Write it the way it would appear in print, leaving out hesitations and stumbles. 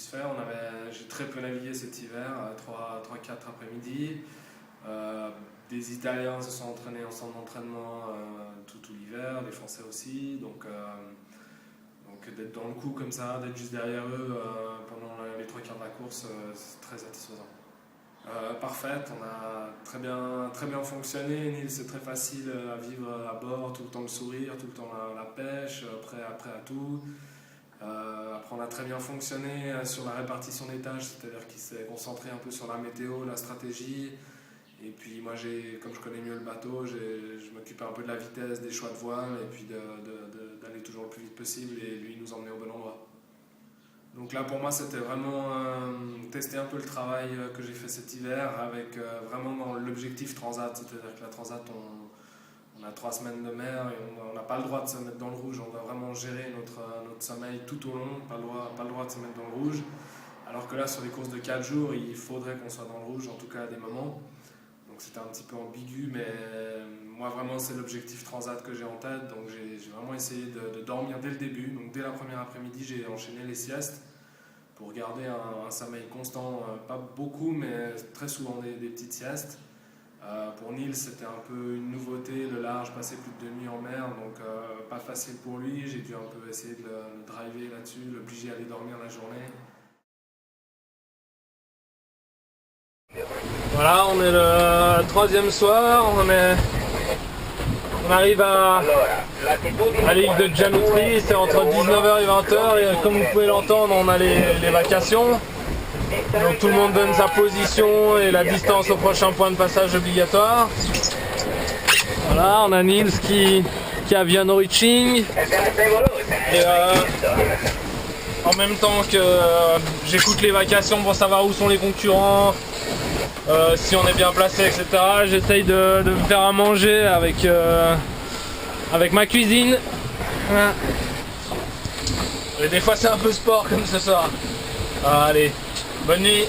satisfait. J'ai très peu navigué cet hiver, 3-4 après-midi. Des Italiens se sont entraînés en centre d'entraînement tout l'hiver, les Français aussi. Donc d'être dans le coup comme ça, d'être juste derrière eux pendant les 3 quarts de la course, c'est très satisfaisant. Parfaite, on a très bien fonctionné. Nils, c'est très facile à vivre à bord, tout le temps le sourire, tout le temps la pêche, prêt à tout. Après on a très bien fonctionné sur la répartition des tâches, c'est-à-dire qu'il s'est concentré un peu sur la météo, la stratégie. Et puis moi, comme je connais mieux le bateau, je m'occupais un peu de la vitesse, des choix de voile et puis d'aller toujours le plus vite possible et lui nous emmener au bon endroit. Donc là pour moi c'était vraiment tester un peu le travail que j'ai fait cet hiver avec vraiment dans l'objectif transat, c'est-à-dire que la transat on a 3 semaines de mer et on n'a pas le droit de se mettre dans le rouge, on doit vraiment gérer notre sommeil tout au long, pas le droit de se mettre dans le rouge, alors que là sur les courses de 4 jours il faudrait qu'on soit dans le rouge, en tout cas à des moments. Donc c'était un petit peu ambigu, mais moi vraiment c'est l'objectif transat que j'ai en tête, donc j'ai vraiment essayé de dormir dès le début. Donc dès la première après-midi j'ai enchaîné les siestes pour garder un sommeil constant, pas beaucoup mais très souvent des petites siestes. Pour Nils c'était un peu une nouveauté, le large, passer plus de 2 nuits en mer, donc pas facile pour lui, j'ai dû un peu essayer de le driver là-dessus, l'obliger à aller dormir la journée. Voilà, on est le 3e soir, on arrive à l'île de Gianoutri, c'est entre 19h et 20h et comme vous pouvez l'entendre, on a les vacations. Donc tout le monde donne sa position et la distance au prochain point de passage obligatoire. Voilà, on a Nils qui a Viano Reaching. Et en même temps que j'écoute les vacations pour savoir où sont les concurrents, si on est bien placé, etc. J'essaye de me faire à manger avec ma cuisine. Et des fois c'est un peu sport comme ce soir. Allez, bonne nuit.